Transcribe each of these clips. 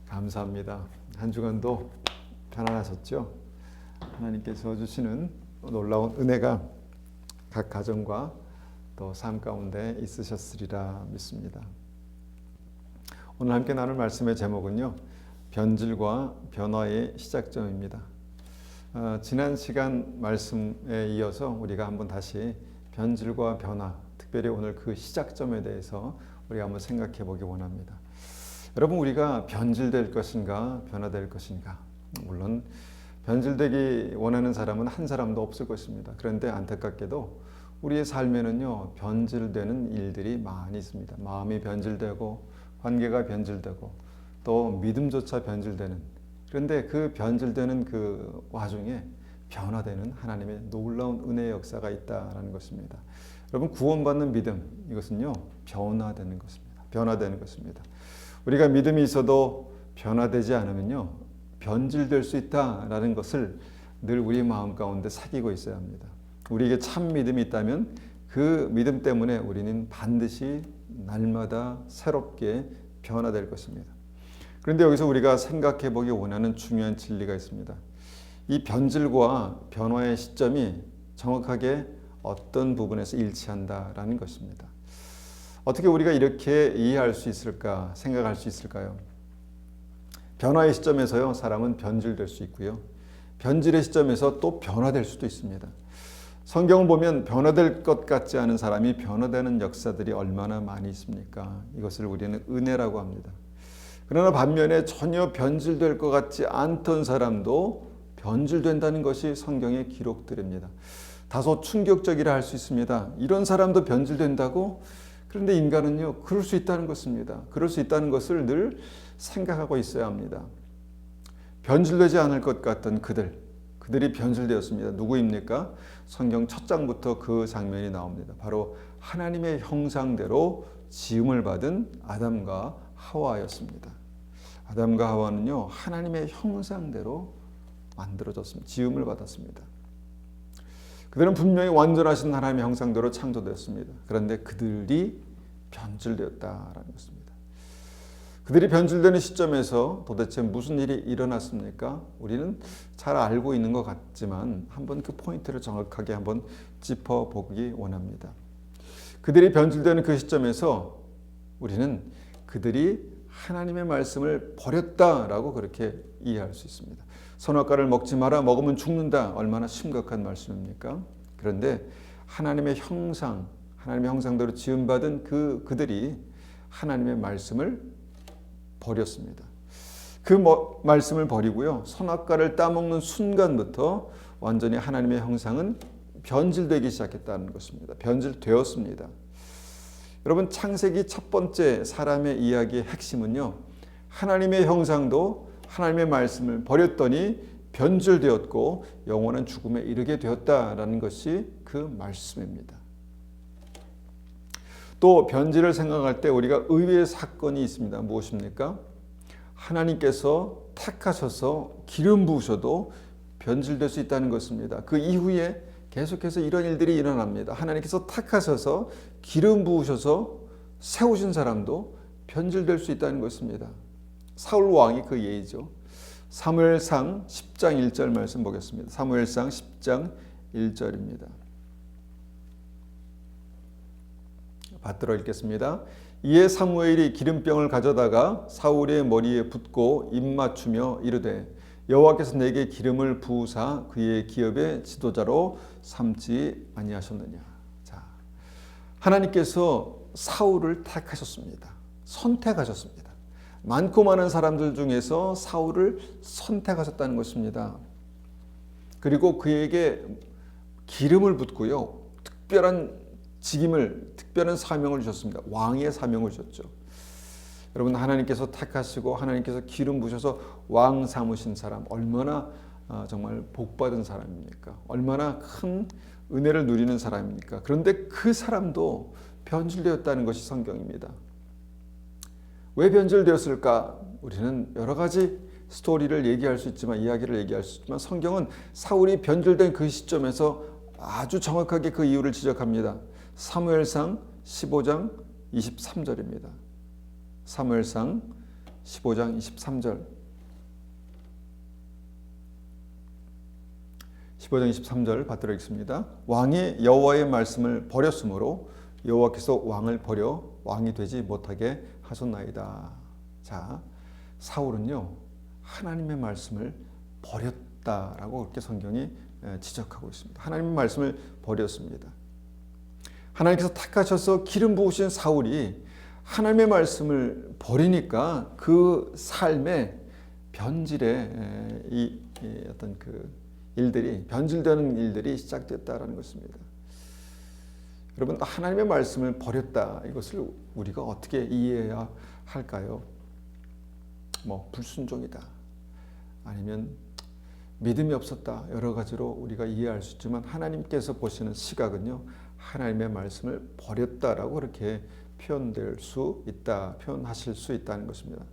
감사합니다. 한 주간도 편안하셨죠? 하나님께서 주시는 놀라운 은혜가 각 가정과 또 삶 가운데 있으셨으리라 믿습니다. 오늘 함께 나눌 말씀의 제목은요, 변질과 변화의 시작점입니다. 지난 시간 말씀에 이어서 우리가 한번 다시 변질과 변화, 특별히 오늘 그 시작점에 대해서 우리가 한번 생각해 보기 원합니다. 여러분, 우리가 변질될 것인가 변화될 것인가, 물론 변질되기 원하는 사람은 한 사람도 없을 것입니다. 그런데 안타깝게도 우리의 삶에는요, 변질되는 일들이 많이 있습니다. 마음이 변질되고 관계가 변질되고 또 믿음조차 변질되는, 그런데 그 변질되는 그 와중에 변화되는 하나님의 놀라운 은혜의 역사가 있다라는 것입니다. 여러분, 구원받는 믿음, 이것은요 변화되는 것입니다. 변화되는 것입니다. 우리가 믿음이 있어도 변화되지 않으면요 변질될 수 있다라는 것을 늘 우리 마음 가운데 새기고 있어야 합니다. 우리에게 참 믿음이 있다면 그 믿음 때문에 우리는 반드시 날마다 새롭게 변화될 것입니다. 그런데 여기서 우리가 생각해 보기 원하는 중요한 진리가 있습니다. 이 변질과 변화의 시점이 정확하게 어떤 부분에서 일치한다라는 것입니다. 어떻게 우리가 이렇게 이해할 수 있을까, 생각할 수 있을까요? 변화의 시점에서요, 사람은 변질될 수 있고요, 변질의 시점에서 또 변화될 수도 있습니다. 성경을 보면 변화될 것 같지 않은 사람이 변화되는 역사들이 얼마나 많이 있습니까? 이것을 우리는 은혜라고 합니다. 그러나 반면에 전혀 변질될 것 같지 않던 사람도 변질된다는 것이 성경의 기록들입니다. 다소 충격적이라 할 수 있습니다. 이런 사람도 변질된다고? 그런데 인간은요, 그럴 수 있다는 것입니다. 그럴 수 있다는 것을 늘 생각하고 있어야 합니다. 변질되지 않을 것 같던 그들이 변질되었습니다. 누구입니까? 성경 첫 장부터 그 장면이 나옵니다. 바로 하나님의 형상대로 지음을 받은 아담과 하와였습니다. 아담과 하와는요, 하나님의 형상대로 만들어졌습니다. 지음을 받았습니다. 그들은 분명히 완전하신 하나님의 형상대로 창조되었습니다. 그런데 그들이 변질되었다라는 것입니다. 그들이 변질되는 시점에서 도대체 무슨 일이 일어났습니까? 우리는 잘 알고 있는 것 같지만 한번 그 포인트를 정확하게 한번 짚어보기 원합니다. 그들이 변질되는 그 시점에서 우리는 그들이 하나님의 말씀을 버렸다라고 그렇게 이해할 수 있습니다. 선악과를 먹지 마라, 먹으면 죽는다. 얼마나 심각한 말씀입니까? 그런데 하나님의 형상대로 지음받은 그들이 하나님의 말씀을 버렸습니다. 그 말씀을 버리고요, 선악과를 따먹는 순간부터 완전히 하나님의 형상은 변질되기 시작했다는 것입니다. 변질되었습니다. 여러분, 창세기 첫 번째 사람의 이야기의 핵심은요, 하나님의 형상도 하나님의 말씀을 버렸더니 변질되었고 영원한 죽음에 이르게 되었다라는 것이 그 말씀입니다. 또 변질을 생각할 때 우리가 의외의 사건이 있습니다. 무엇입니까? 하나님께서 택하셔서 기름 부으셔도 변질될 수 있다는 것입니다. 그 이후에 계속해서 이런 일들이 일어납니다. 하나님께서 택하셔서 기름 부으셔서 세우신 사람도 변질될 수 있다는 것입니다. 사울 왕이 그 예이죠. 사무엘상 10장 1절 말씀 보겠습니다. 사무엘상 10장 1절입니다. 받들어 읽겠습니다. 이에 사무엘이 기름병을 가져다가 사울의 머리에 붓고 입맞추며 이르되 여호와께서 내게 기름을 부으사 그의 기업의 지도자로 삼지 아니하셨느냐. 자, 하나님께서 사울을 택하셨습니다. 선택하셨습니다. 많고 많은 사람들 중에서 사울을 선택하셨다는 것입니다. 그리고 그에게 기름을 붓고요, 특별한 사명을 주셨습니다. 왕의 사명을 주셨죠. 여러분, 하나님께서 택하시고 하나님께서 기름 부으셔서 왕 삼으신 사람, 얼마나 정말 복받은 사람입니까? 얼마나 큰 은혜를 누리는 사람입니까? 그런데 그 사람도 변질되었다는 것이 성경입니다. 왜 변질되었을까? 우리는 여러 가지 스토리를 얘기할 수 있지만, 이야기를 얘기할 수 있지만, 성경은 사울이 변질된 그 시점에서 아주 정확하게 그 이유를 지적합니다. 사무엘상 15장 23절입니다. 사무엘상 15장 23절. 15장 23절 받들어 읽습니다. 왕이 여호와의 말씀을 버렸으므로 여호와께서 왕을 버려 왕이 되지 못하게 하셨나이다. 자, 사울은요 하나님의 말씀을 버렸다라고 그렇게 성경이 지적하고 있습니다. 하나님의 말씀을 버렸습니다. 하나님께서 택하셔서 기름 부으신 사울이 하나님의 말씀을 버리니까 그 삶에 변질의 이 어떤 그 일들이, 변질되는 일들이 시작됐다라는 것입니다. 여러분, 하나님의 말씀을 버렸다, 이것을 우리가 어떻게 이해해야 할까요? 불순종이다, 아니면 믿음이 없었다, 여러 가지로 우리가 이해할 수 있지만 하나님께서 보시는 시각은요, 하나님의 말씀을 버렸다라고 그렇게 표현될 수 있다, 표현하실 수 있다는 것입니다.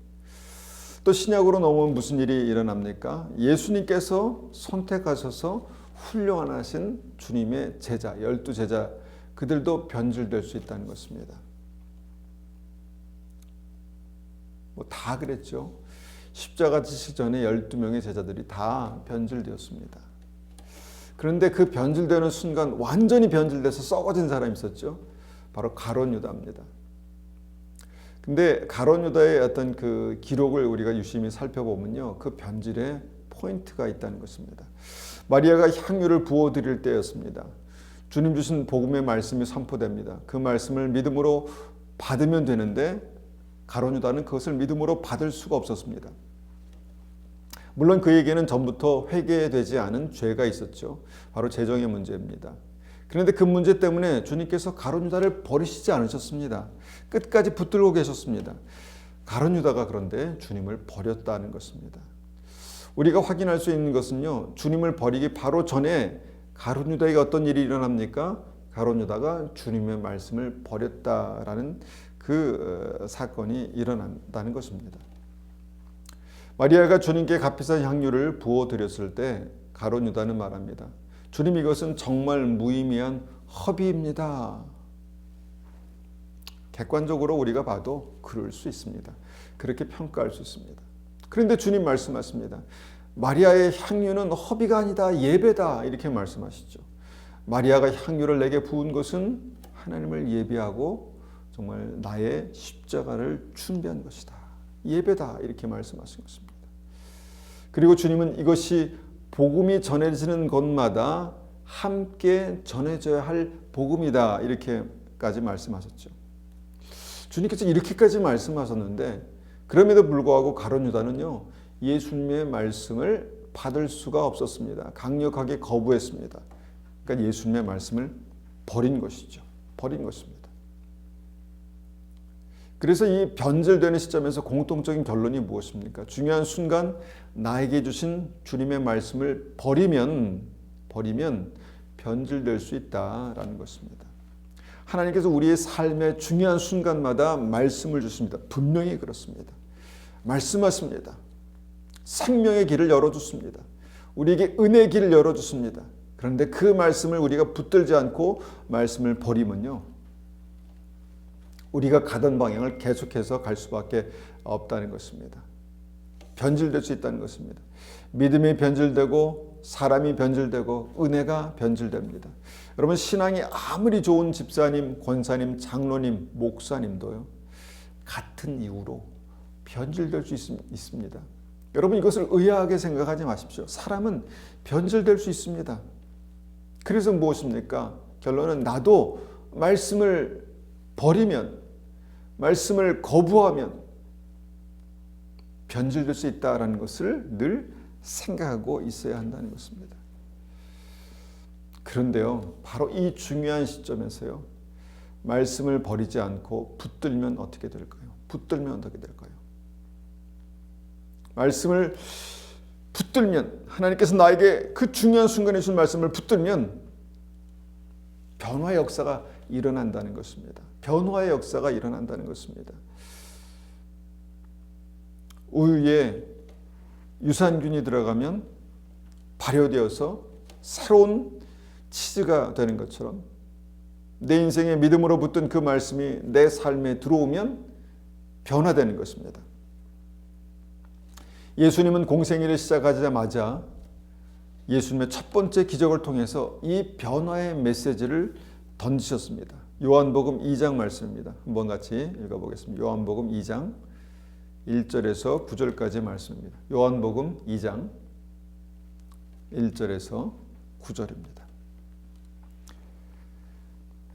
또 신약으로 넘어오면 무슨 일이 일어납니까? 예수님께서 선택하셔서 훌륭하신 주님의 제자, 12제자, 그들도 변질될 수 있다는 것입니다. 다 그랬죠. 십자가 지시기 전에 12명의 제자들이 다 변질되었습니다. 그런데 그 변질되는 순간 완전히 변질돼서 썩어진 사람이 있었죠. 바로 가룟 유다입니다. 근데 가룟 유다의 어떤 그 기록을 우리가 유심히 살펴보면요, 그 변질에 포인트가 있다는 것입니다. 마리아가 향유를 부어드릴 때였습니다. 주님 주신 복음의 말씀이 선포됩니다. 그 말씀을 믿음으로 받으면 되는데 가룟 유다는 그것을 믿음으로 받을 수가 없었습니다. 물론 그에게는 전부터 회개되지 않은 죄가 있었죠. 바로 재정의 문제입니다. 그런데 그 문제 때문에 주님께서 가룟 유다를 버리시지 않으셨습니다. 끝까지 붙들고 계셨습니다. 가룟 유다가 그런데 주님을 버렸다는 것입니다. 우리가 확인할 수 있는 것은요, 주님을 버리기 바로 전에 가룟 유다에게 어떤 일이 일어납니까? 가룟 유다가 주님의 말씀을 버렸다라는 그 사건이 일어난다는 것입니다. 마리아가 주님께 값비싼 향유를 부어드렸을 때 가룟 유다는 말합니다. 주님, 이것은 정말 무의미한 허비입니다. 객관적으로 우리가 봐도 그럴 수 있습니다. 그렇게 평가할 수 있습니다. 그런데 주님 말씀하십니다. 마리아의 향유는 허비가 아니다, 예배다, 이렇게 말씀하시죠. 마리아가 향유를 내게 부은 것은 하나님을 예배하고 정말 나의 십자가를 준비한 것이다, 예배다, 이렇게 말씀하신 것입니다. 그리고 주님은 이것이 복음이 전해지는 곳마다 함께 전해져야 할 복음이다, 이렇게까지 말씀하셨죠. 주님께서 이렇게까지 말씀하셨는데 그럼에도 불구하고 가룟 유다는요, 예수님의 말씀을 받을 수가 없었습니다. 강력하게 거부했습니다. 그러니까 예수님의 말씀을 버린 것이죠. 버린 것입니다. 그래서 이 변질되는 시점에서 공통적인 결론이 무엇입니까? 중요한 순간 나에게 주신 주님의 말씀을 버리면 변질될 수 있다라는 것입니다. 하나님께서 우리의 삶의 중요한 순간마다 말씀을 주십니다. 분명히 그렇습니다. 말씀하십니다. 생명의 길을 열어주십니다. 우리에게 은혜의 길을 열어주십니다. 그런데 그 말씀을 우리가 붙들지 않고 말씀을 버리면요, 우리가 가던 방향을 계속해서 갈 수밖에 없다는 것입니다. 변질될 수 있다는 것입니다. 믿음이 변질되고 사람이 변질되고 은혜가 변질됩니다. 여러분, 신앙이 아무리 좋은 집사님, 권사님, 장로님, 목사님도요, 같은 이유로 변질될 수 있습니다. 여러분, 이것을 의아하게 생각하지 마십시오. 사람은 변질될 수 있습니다. 그래서 무엇입니까? 결론은 나도 말씀을 버리면, 말씀을 거부하면 변질될 수 있다는 것을 늘 생각하고 있어야 한다는 것입니다. 그런데요, 바로 이 중요한 시점에서요, 말씀을 버리지 않고 붙들면 어떻게 될까요? 붙들면 어떻게 될까요? 말씀을 붙들면, 하나님께서 나에게 그 중요한 순간에 주신 말씀을 붙들면 변화의 역사가 일어난다는 것입니다. 변화의 역사가 일어난다는 것입니다. 우유에 유산균이 들어가면 발효되어서 새로운 치즈가 되는 것처럼 내 인생에 믿음으로 붙든 그 말씀이 내 삶에 들어오면 변화되는 것입니다. 예수님은 공생애를 시작하자마자 예수님의 첫 번째 기적을 통해서 이 변화의 메시지를 던지셨습니다. 요한복음 2장 말씀입니다. 한번 같이 읽어보겠습니다. 요한복음 2장 1절에서 9절까지의 말씀입니다. 요한복음 2장 1절에서 9절입니다.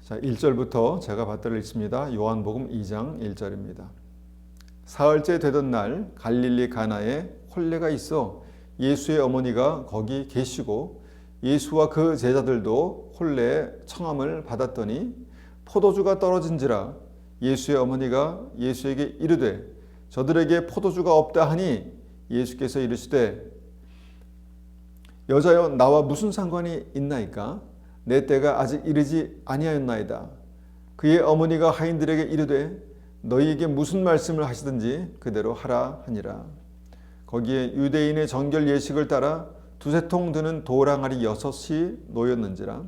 자, 1절부터 제가 받들어 읽습니다. 요한복음 2장 1절입니다. 사흘째 되던 날 갈릴리 가나에 혼례가 있어 예수의 어머니가 거기 계시고 예수와 그 제자들도 혼례의 청함을 받았더니 포도주가 떨어진지라 예수의 어머니가 예수에게 이르되 저들에게 포도주가 없다 하니 예수께서 이르시되 여자여 나와 무슨 상관이 있나이까 내 때가 아직 이르지 아니하였나이다. 그의 어머니가 하인들에게 이르되 너희에게 무슨 말씀을 하시든지 그대로 하라 하니라. 거기에 유대인의 정결 예식을 따라 두세 통 드는 도랑아리 6이 놓였는지라.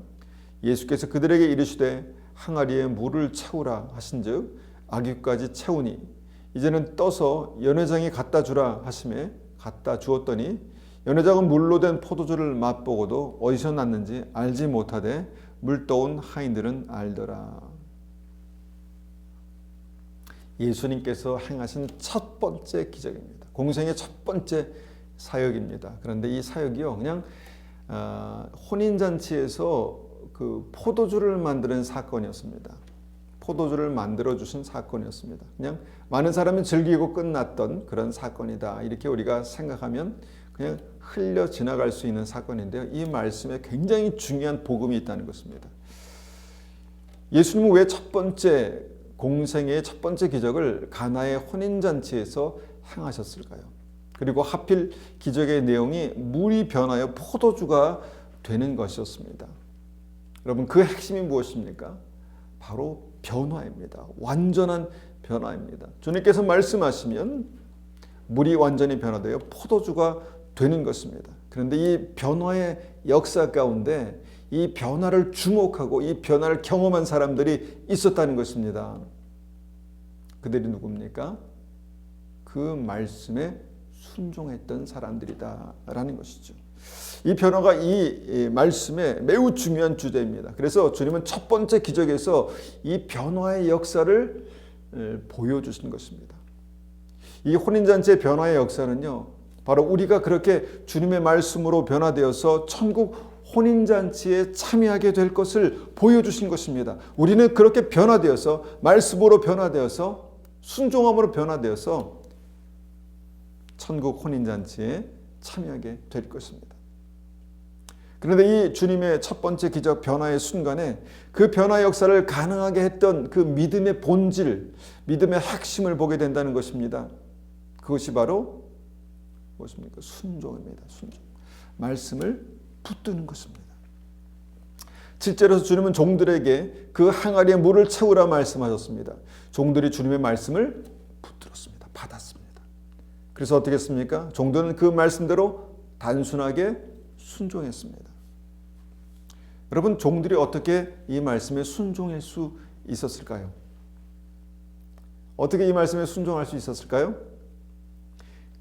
예수께서 그들에게 이르시되 항아리에 물을 채우라 하신즉 아귀까지 채우니 이제는 떠서 연회장에 갖다 주라 하심에 갖다 주었더니 연회장은 물로 된 포도주를 맛보고도 어디서 났는지 알지 못하되 물떠온 하인들은 알더라. 예수님께서 행하신 첫 번째 기적입니다. 공생의 첫 번째 사역입니다. 그런데 이 사역이요, 그냥 혼인잔치에서 그 포도주를 만드는 사건이었습니다. 포도주를 만들어 주신 사건이었습니다. 그냥 많은 사람이 즐기고 끝났던 그런 사건이다. 이렇게 우리가 생각하면 그냥 흘려 지나갈 수 있는 사건인데요. 이 말씀에 굉장히 중요한 복음이 있다는 것입니다. 예수님은 왜 첫 번째 공생애의 첫 번째 기적을 가나의 혼인잔치에서 행하셨을까요? 그리고 하필 기적의 내용이 물이 변하여 포도주가 되는 것이었습니다. 여러분, 그 핵심이 무엇입니까? 바로 변화입니다. 완전한 변화입니다. 주님께서 말씀하시면 물이 완전히 변화되어 포도주가 되는 것입니다. 그런데 이 변화의 역사 가운데 이 변화를 주목하고 이 변화를 경험한 사람들이 있었다는 것입니다. 그들이 누굽니까? 그 말씀에 순종했던 사람들이다라는 것이죠. 이 변화가 이 말씀에 매우 중요한 주제입니다. 그래서 주님은 첫 번째 기적에서 이 변화의 역사를 보여주신 것입니다. 이 혼인잔치의 변화의 역사는요, 바로 우리가 그렇게 주님의 말씀으로 변화되어서 천국 혼인잔치에 참여하게 될 것을 보여주신 것입니다. 우리는 그렇게 변화되어서 말씀으로 변화되어서 순종함으로 변화되어서 천국 혼인잔치에 참여하게 될 것입니다. 그런데 이 주님의 첫 번째 기적 변화의 순간에 그 변화 역사를 가능하게 했던 그 믿음의 본질, 믿음의 핵심을 보게 된다는 것입니다. 그것이 바로 무엇입니까? 순종입니다. 순종. 말씀을 붙드는 것입니다. 7절에서 주님은 종들에게 그 항아리에 물을 채우라 말씀하셨습니다. 종들이 주님의 말씀을 붙들었습니다. 받았습니다. 그래서 어떻게 했습니까? 종들은 그 말씀대로 단순하게 순종했습니다. 여러분, 종들이 어떻게 이 말씀에 순종할 수 있었을까요? 어떻게 이 말씀에 순종할 수 있었을까요?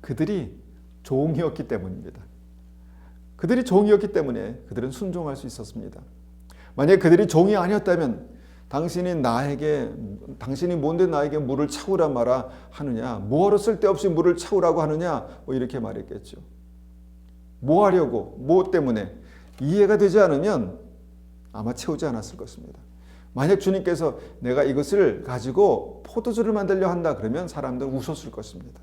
그들이 종이었기 때문입니다. 그들이 종이었기 때문에 그들은 순종할 수 있었습니다. 만약 그들이 종이 아니었다면 당신이 뭔데 나에게 물을 채우라 마라 하느냐, 뭐하러 쓸데없이 물을 채우라고 하느냐, 뭐 이렇게 말했겠죠. 뭐 하려고, 뭐 때문에 이해가 되지 않으면 아마 채우지 않았을 것입니다. 만약 주님께서 내가 이것을 가지고 포도주를 만들려 한다 그러면 사람들은 웃었을 것입니다.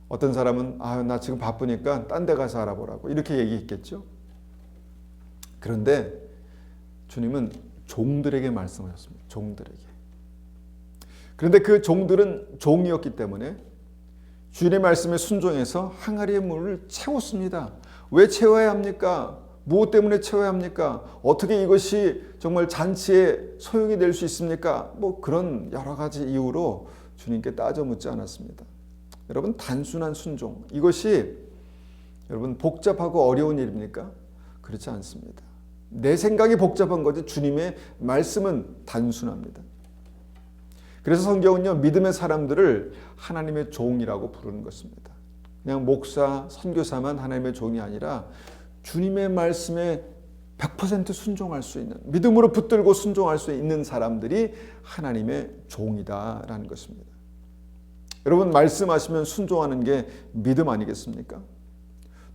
어떤 사람은 나 지금 바쁘니까 딴 데 가서 알아보라고 이렇게 얘기했겠죠. 그런데 주님은 종들에게 말씀하셨습니다. 종들에게. 그런데 그 종들은 종이었기 때문에 주님의 말씀에 순종해서 항아리의 물을 채웠습니다. 왜 채워야 합니까? 무엇 때문에 채워야 합니까? 어떻게 이것이 정말 잔치에 소용이 될 수 있습니까? 뭐 그런 여러 가지 이유로 주님께 따져 묻지 않았습니다. 여러분, 단순한 순종, 이것이 여러분 복잡하고 어려운 일입니까? 그렇지 않습니다. 내 생각이 복잡한 거지 주님의 말씀은 단순합니다. 그래서 성경은요, 믿음의 사람들을 하나님의 종이라고 부르는 것입니다. 그냥 목사, 선교사만 하나님의 종이 아니라 주님의 말씀에 100% 순종할 수 있는, 믿음으로 붙들고 순종할 수 있는 사람들이 하나님의 종이다라는 것입니다. 여러분, 말씀하시면 순종하는 게 믿음 아니겠습니까?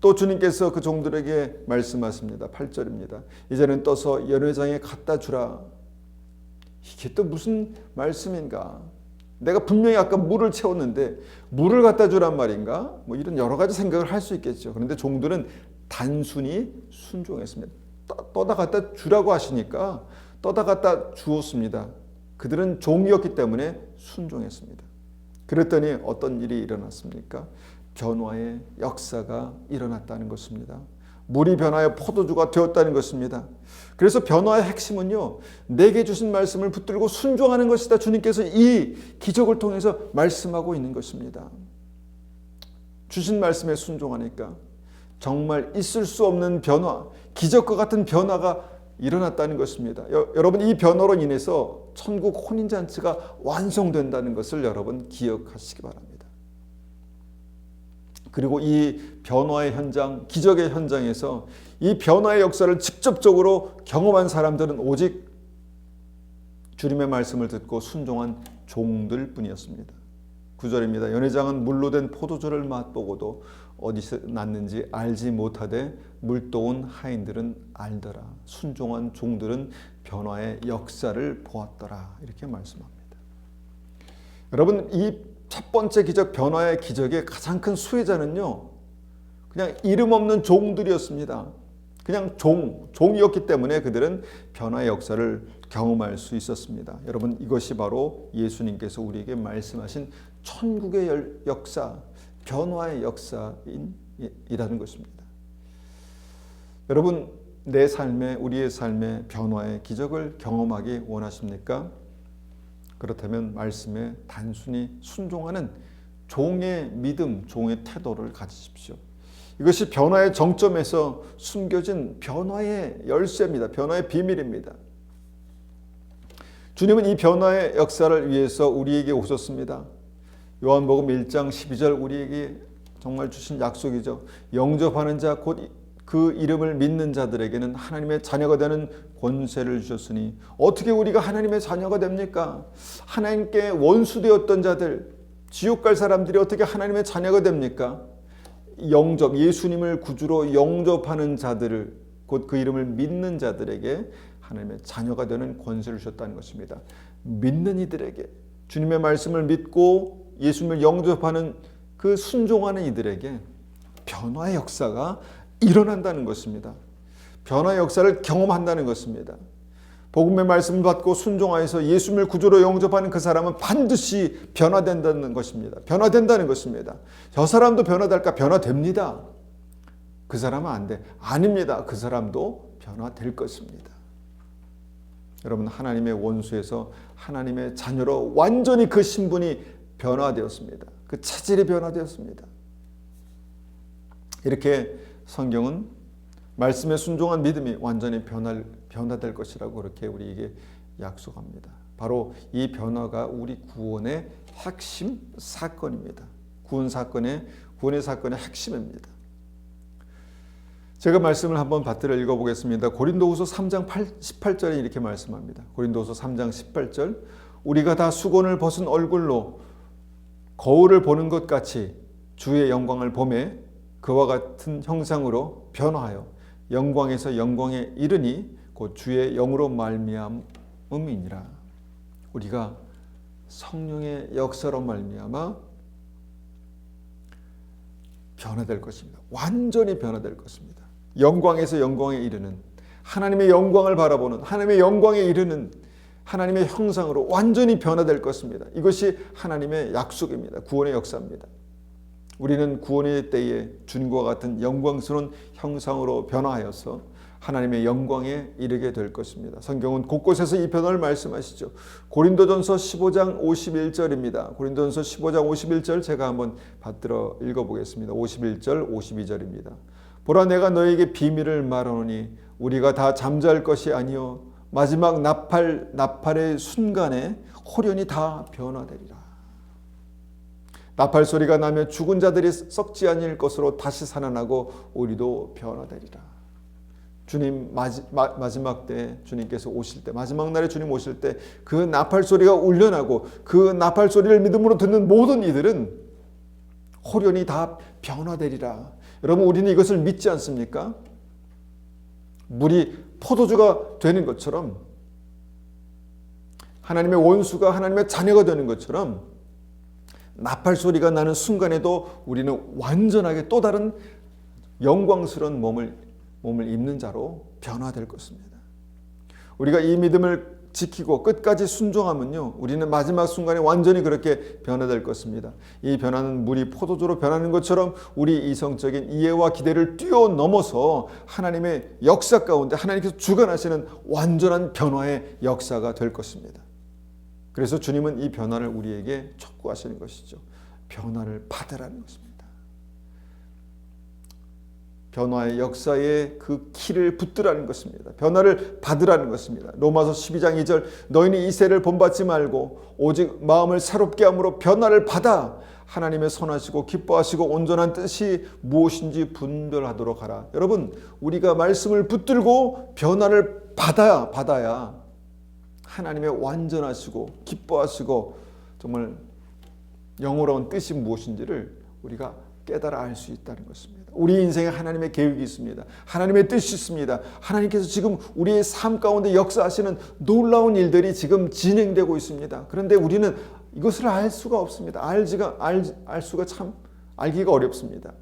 또 주님께서 그 종들에게 말씀하십니다. 8절입니다. 이제는 떠서 연회장에 갖다 주라. 이게 또 무슨 말씀인가? 내가 분명히 아까 물을 채웠는데 물을 갖다 주란 말인가? 뭐 이런 여러 가지 생각을 할 수 있겠죠. 그런데 종들은 단순히 순종했습니다. 떠다 갖다 주라고 하시니까 떠다 갖다 주었습니다. 그들은 종이었기 때문에 순종했습니다. 그랬더니 어떤 일이 일어났습니까? 변화의 역사가 일어났다는 것입니다. 물이 변하여 포도주가 되었다는 것입니다. 그래서 변화의 핵심은요, 내게 주신 말씀을 붙들고 순종하는 것이다. 주님께서 이 기적을 통해서 말씀하고 있는 것입니다. 주신 말씀에 순종하니까 정말 있을 수 없는 변화, 기적과 같은 변화가 일어났다는 것입니다. 여러분, 이 변화로 인해서 천국 혼인잔치가 완성된다는 것을 여러분 기억하시기 바랍니다. 그리고 이 변화의 현장, 기적의 현장에서 이 변화의 역사를 직접적으로 경험한 사람들은 오직 주님의 말씀을 듣고 순종한 종들 뿐이었습니다. 9절입니다. 연회장은 물로 된 포도주를 맛보고도 어디서 났는지 알지 못하되 물도온 하인들은 알더라. 순종한 종들은 변화의 역사를 보았더라. 이렇게 말씀합니다. 여러분, 이 첫 번째 기적, 변화의 기적의 가장 큰 수혜자는요, 그냥 이름 없는 종들이었습니다. 그냥 종이었기 때문에 그들은 변화의 역사를 경험할 수 있었습니다. 여러분, 이것이 바로 예수님께서 우리에게 말씀하신 천국의 역사, 변화의 역사이라는 것입니다. 여러분, 내 삶에, 우리의 삶에 변화의 기적을 경험하기 원하십니까? 그렇다면 말씀에 단순히 순종하는 종의 믿음, 종의 태도를 가지십시오. 이것이 변화의 정점에서 숨겨진 변화의 열쇠입니다. 변화의 비밀입니다. 주님은 이 변화의 역사를 위해서 우리에게 오셨습니다. 요한복음 1장 12절 우리에게 정말 주신 약속이죠. 영접하는 자, 곧 그 이름을 믿는 자들에게는 하나님의 자녀가 되는 권세를 주셨으니 어떻게 우리가 하나님의 자녀가 됩니까? 하나님께 원수되었던 자들, 지옥 갈 사람들이 어떻게 하나님의 자녀가 됩니까? 예수님을 구주로 영접하는 자들을, 곧 그 이름을 믿는 자들에게 하나님의 자녀가 되는 권세를 주셨다는 것입니다. 믿는 이들에게, 주님의 말씀을 믿고 예수님을 영접하는 그 순종하는 이들에게 변화의 역사가 일어난다는 것입니다. 변화의 역사를 경험한다는 것입니다. 복음의 말씀을 받고 순종하여서 예수님을 구주로 영접하는 그 사람은 반드시 변화된다는 것입니다. 변화된다는 것입니다. 저 사람도 변화될까? 변화됩니다. 그 사람은 안 돼. 아닙니다. 그 사람도 변화될 것입니다. 여러분, 하나님의 원수에서 하나님의 자녀로 완전히 그 신분이 변화되었습니다. 그 체질이 변화되었습니다. 이렇게 성경은 말씀에 순종한 믿음이 완전히 변화될 것이라고 그렇게 우리에게 약속합니다. 바로 이 변화가 우리 구원의 핵심 사건입니다. 구원의 사건의 핵심입니다. 제가 말씀을 한번 받들어 읽어보겠습니다. 고린도후서 3장 18절에 이렇게 말씀합니다. 고린도후서 3장 18절 우리가 다 수건을 벗은 얼굴로 거울을 보는 것 같이 주의 영광을 보매 그와 같은 형상으로 변화하여 영광에서 영광에 이르니 곧 주의 영으로 말미암음이니라. 우리가 성령의 역사로 말미암아 변화될 것입니다. 완전히 변화될 것입니다. 영광에서 영광에 이르는, 하나님의 영광을 바라보는, 하나님의 영광에 이르는 하나님의 형상으로 완전히 변화될 것입니다. 이것이 하나님의 약속입니다. 구원의 역사입니다. 우리는 구원의 때에 주님과 같은 영광스러운 형상으로 변화하여서 하나님의 영광에 이르게 될 것입니다. 성경은 곳곳에서 이 변화를 말씀하시죠. 고린도전서 15장 51절입니다. 고린도전서 15장 51절 제가 한번 받들어 읽어보겠습니다. 51절 52절입니다. 보라, 내가 너에게 비밀을 말하노니 우리가 다 잠잘 것이 아니요 마지막 나팔의 순간에 홀연히 다 변화되리라. 나팔 소리가 나며 죽은 자들이 썩지 아니할 것으로 다시 살아나고 우리도 변화되리라. 주님 마지막 때 주님께서 오실 때, 마지막 날에 주님 오실 때 그 나팔 소리가 울려나고 그 나팔 소리를 믿음으로 듣는 모든 이들은 홀연히 다 변화되리라. 여러분, 우리는 이것을 믿지 않습니까? 물이 포도주가 되는 것처럼, 하나님의 원수가 하나님의 자녀가 되는 것처럼, 나팔 소리가 나는 순간에도 우리는 완전하게 또 다른 영광스러운 몸을 입는 자로 변화될 것입니다. 우리가 이 믿음을 지키고 끝까지 순종하면요, 우리는 마지막 순간에 완전히 그렇게 변화될 것입니다. 이 변화는 물이 포도주로 변하는 것처럼 우리 이성적인 이해와 기대를 뛰어넘어서 하나님의 역사 가운데 하나님께서 주관하시는 완전한 변화의 역사가 될 것입니다. 그래서 주님은 이 변화를 우리에게 촉구하시는 것이죠. 변화를 받으라는 것입니다. 변화의 역사에 그 키를 붙들라는 것입니다. 변화를 받으라는 것입니다. 로마서 12장 2절, 너희는 이 세를 본받지 말고 오직 마음을 새롭게 함으로 변화를 받아 하나님의 선하시고 기뻐하시고 온전한 뜻이 무엇인지 분별하도록 하라. 여러분, 우리가 말씀을 붙들고 변화를 받아야 하나님의 완전하시고 기뻐하시고 정말 영원한 뜻이 무엇인지를 우리가 깨달아 알 수 있다는 것입니다. 우리 인생에 하나님의 계획이 있습니다. 하나님의 뜻이 있습니다. 하나님께서 지금 우리의 삶 가운데 역사하시는 놀라운 일들이 지금 진행되고 있습니다. 그런데 우리는 이것을 알 수가 없습니다. 알기가 어렵습니다.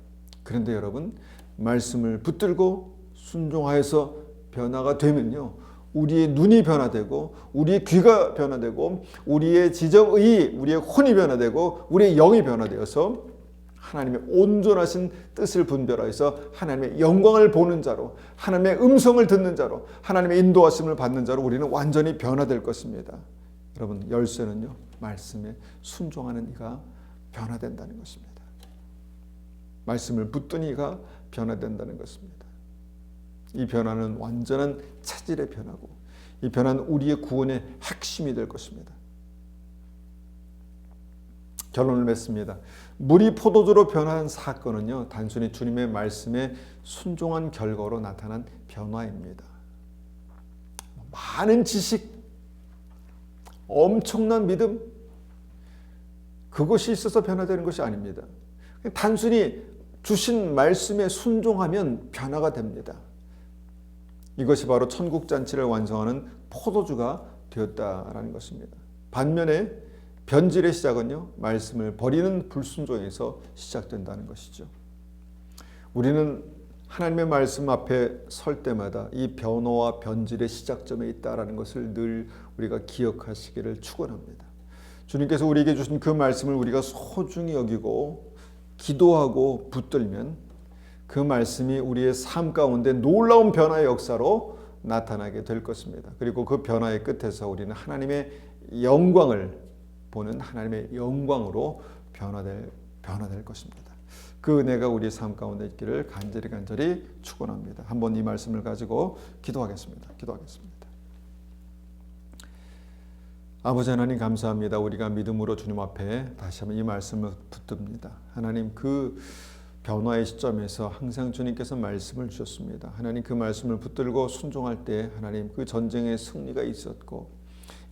그런데 여러분, 말씀을 붙들고 순종하여서 변화가 되면요, 우리의 눈이 변화되고 우리의 귀가 변화되고 우리의 지정의, 우리의 혼이 변화되고 우리의 영이 변화되어서 하나님의 온전하신 뜻을 분별하여서 하나님의 영광을 보는 자로, 하나님의 음성을 듣는 자로, 하나님의 인도하심을 받는 자로 우리는 완전히 변화될 것입니다. 여러분, 열쇠는요, 말씀에 순종하는 이가 변화된다는 것입니다. 말씀을 붙든 이가 변화된다는 것입니다. 이 변화는 완전한 체질의 변화고, 이 변화는 우리의 구원의 핵심이 될 것입니다. 결론을 맺습니다. 물이 포도주로 변한 사건은요, 단순히 주님의 말씀에 순종한 결과로 나타난 변화입니다. 많은 지식, 엄청난 믿음, 그것이 있어서 변화되는 것이 아닙니다. 단순히 주신 말씀에 순종하면 변화가 됩니다. 이것이 바로 천국잔치를 완성하는 포도주가 되었다라는 것입니다. 반면에 변질의 시작은요, 말씀을 버리는 불순종에서 시작된다는 것이죠. 우리는 하나님의 말씀 앞에 설 때마다 이 변화와 변질의 시작점에 있다라는 것을 늘 우리가 기억하시기를 축원합니다. 주님께서 우리에게 주신 그 말씀을 우리가 소중히 여기고 기도하고 붙들면 그 말씀이 우리의 삶 가운데 놀라운 변화의 역사로 나타나게 될 것입니다. 그리고 그 변화의 끝에서 우리는 하나님의 영광을 보는 하나님의 영광으로 변화될 것입니다. 그 은혜가 우리의 삶 가운데 있기를 간절히 축원합니다. 한번 이 말씀을 가지고 기도하겠습니다. 아버지 하나님, 감사합니다. 우리가 믿음으로 주님 앞에 다시 한번 이 말씀을 붙듭니다. 하나님, 그 변화의 시점에서 항상 주님께서 말씀을 주셨습니다. 하나님, 그 말씀을 붙들고 순종할 때 하나님 그 전쟁의 승리가 있었고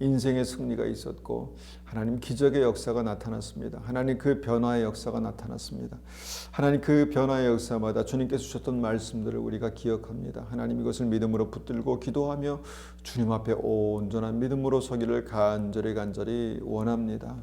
인생의 승리가 있었고 하나님 기적의 역사가 나타났습니다. 하나님 그 변화의 역사가 나타났습니다. 하나님 그 변화의 역사마다 주님께서 주셨던 말씀들을 우리가 기억합니다. 하나님, 이것을 믿음으로 붙들고 기도하며 주님 앞에 온전한 믿음으로 서기를 간절히 원합니다.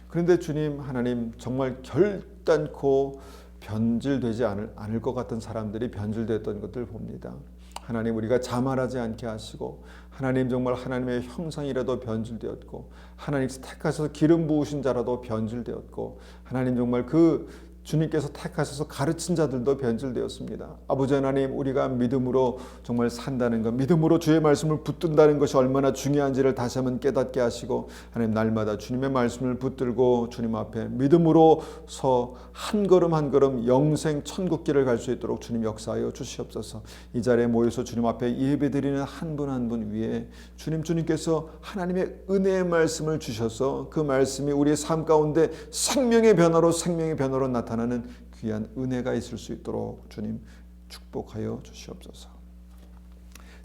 그런데 주님, 하나님, 정말 결단코 변질되지 않을 것 같은 사람들이 변질됐던 것을 봅니다. 하나님, 우리가 자만하지 않게 하시고 하나님, 정말 하나님의 형상이라도 변질되었고 하나님께서 택하셔서 기름 부으신 자라도 변질되었고 하나님, 정말 그 주님께서 택하셔서 가르친 자들도 변질되었습니다. 아버지 하나님, 우리가 믿음으로 정말 산다는 것, 믿음으로 주의 말씀을 붙든다는 것이 얼마나 중요한지를 다시 한번 깨닫게 하시고, 하나님 날마다 주님의 말씀을 붙들고 주님 앞에 믿음으로 서 한 걸음 한 걸음 영생 천국길을 갈 수 있도록 주님 역사하여 주시옵소서. 이 자리에 모여서 주님 앞에 예배드리는 한 분 한 분 위에 주님께서 하나님의 은혜의 말씀을 주셔서 그 말씀이 우리의 삶 가운데 생명의 변화로 나타나는 귀한 은혜가 있을 수 있도록 주님 축복하여 주시옵소서.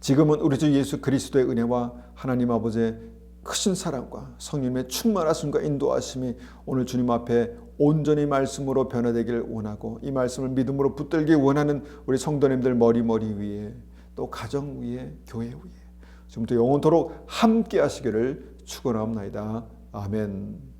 지금은 우리 주 예수 그리스도의 은혜와 하나님 아버지의 크신 사랑과 성령님의 충만하심과 인도하심이 오늘 주님 앞에 온전히 말씀으로 변화되기를 원하고, 이 말씀을 믿음으로 붙들기 원하는 우리 성도님들 머리 위에, 또 가정 위에, 교회 위에 지금부터 영원토록 함께 하시기를 축원하옵나이다. 아멘.